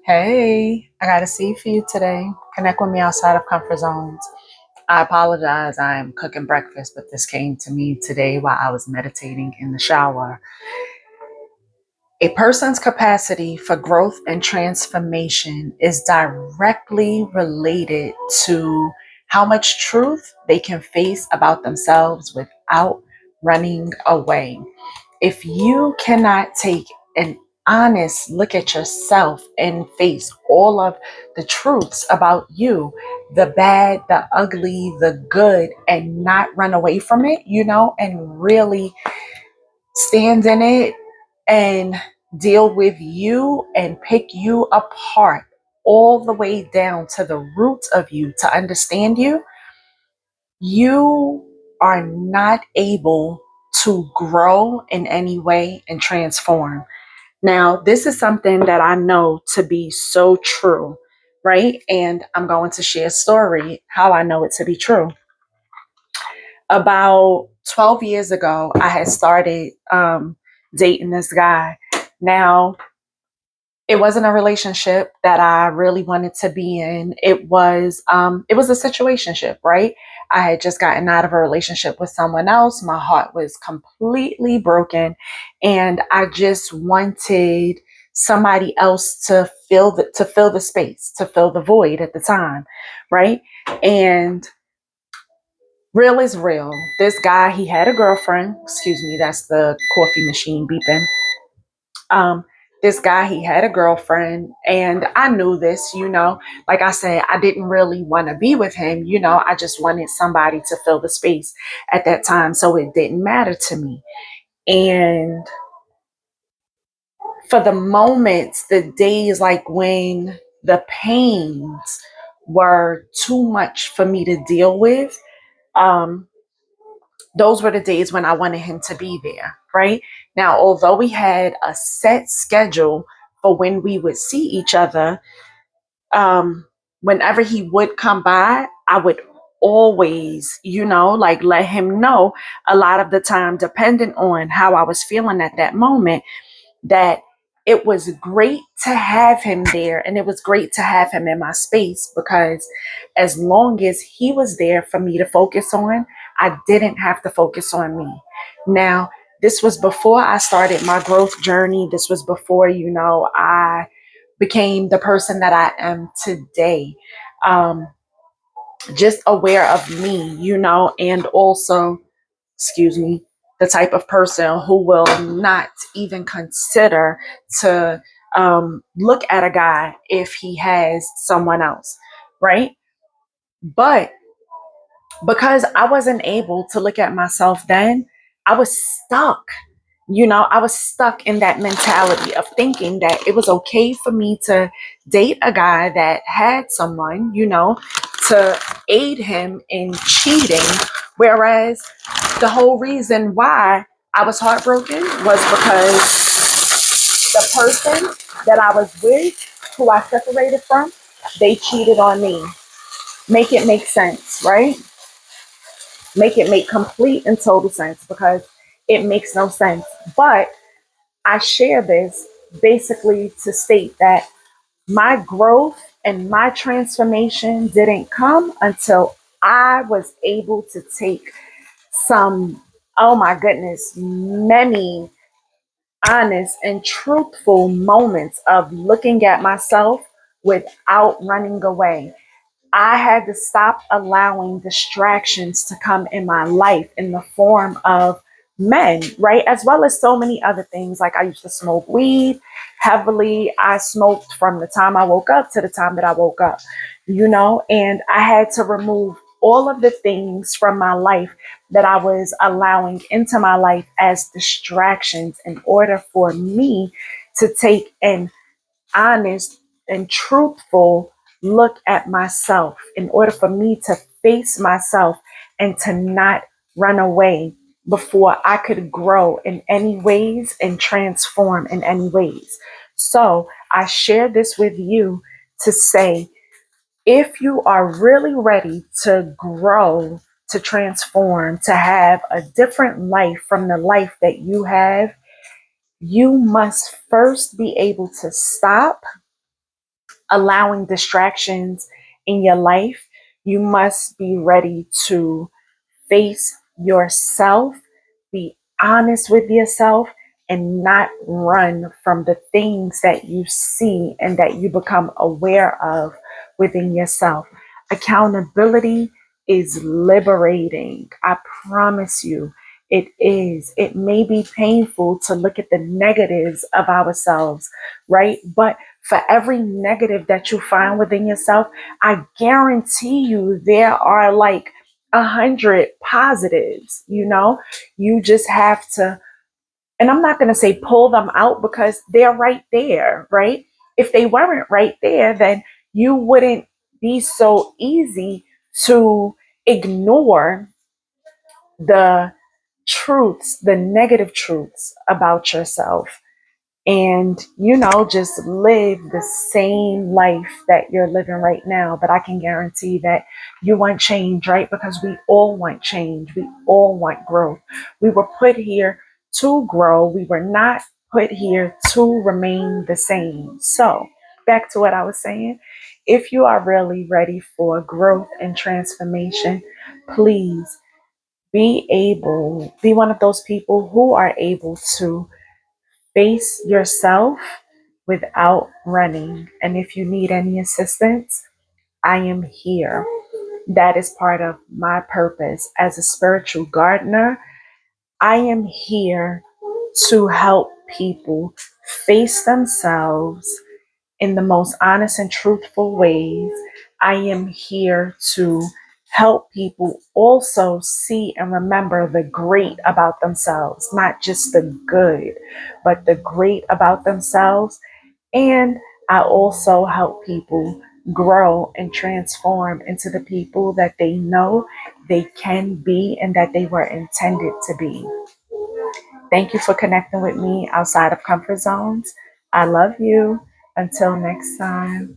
Hey, I got a seed for you today. Connect with me outside of comfort zones. I apologize. I'm cooking breakfast, but this came to me today while I was meditating in the shower. A person's capacity for growth and transformation is directly related to how much truth they can face about themselves without running away. If you cannot take an honest look at yourself and face all of the truths about you, the bad, the ugly, the good, and not run away from it, and really stand in it and deal with you and pick you apart all the way down to the roots of you to understand you, you are not able to grow in any way and transform. Now, this is something that I know to be so true, right? And I'm going to share a story how I know it to be true. About 12 years ago, I had started dating this guy. Now, it wasn't a relationship that I really wanted to be in. It was a situationship, right? I had just gotten out of a relationship with someone else. My heart was completely broken, and I just wanted somebody else to fill the space, to fill the void at the time, right? And real is real. This guy, he had a girlfriend. Excuse me, that's the coffee machine beeping. um this guy, he had a girlfriend, and I knew this, like I said, I didn't really want to be with him. I just wanted somebody to fill the space at that time, so it didn't matter to me. And for the moments, the days, like when the pains were too much for me to deal with, um those were the days when I wanted him to be there, right? Now, although we had a set schedule for when we would see each other, um, whenever he would come by, I would always, like let him know a lot of the time, depending on how I was feeling at that moment, that it was great to have him there and it was great to have him in my space, because as long as he was there for me to focus on, I didn't have to focus on me. Now, this was before I started my growth journey. This was before, I became the person that I am today. Um, just aware of me, and also, excuse me, the type of person who will not even consider to look at a guy if he has someone else, right? But because I wasn't able to look at myself then, I was stuck. I was stuck in that mentality of thinking that it was okay for me to date a guy that had someone, to aid him in cheating. Whereas the whole reason why I was heartbroken was because the person that I was with, who I separated from, they cheated on me. Make it make sense, right? Make it make complete and total sense, because it makes no sense. But I share this basically to state that my growth and my transformation didn't come until I was able to take some, oh my goodness, many honest and truthful moments of looking at myself without running away. I had to stop allowing distractions to come in my life in the form of men, right? As well as so many other things. Like I used to smoke weed heavily. I smoked from the time I woke up to the time that I woke up, and I had to remove all of the things from my life that I was allowing into my life as distractions in order for me to take an honest and truthful look at myself, in order for me to face myself and to not run away before I could grow in any ways and transform in any ways. So I share this with you to say, if you are really ready to grow, to transform, to have a different life from the life that you have, you must first be able to stop allowing distractions in your life, you must be ready to face yourself, be honest with yourself, and not run from the things that you see and that you become aware of within yourself. Accountability is liberating. I promise you. It is. It may be painful to look at the negatives of ourselves, right? But for every negative that you find within yourself, I guarantee you there are like 100 positives. You just have to, and I'm not going to say pull them out because they're right there, right? If they weren't right there, then you wouldn't be so easy to ignore the truths, the negative truths about yourself, and just live the same life that you're living right now. But I can guarantee that you want change, right? Because we all want change, we all want growth. We were put here to grow, we were not put here to remain the same. So back to what I was saying, if you are really ready for growth and transformation, please be one of those people who are able to face yourself without running. And if you need any assistance, I am here. That is part of my purpose as a spiritual gardener. I am here to help people face themselves in the most honest and truthful ways. I am here to help people also see and remember the great about themselves, not just the good, but the great about themselves. And I also help people grow and transform into the people that they know they can be and that they were intended to be. Thank you for connecting with me outside of comfort zones. I love you. Until next time.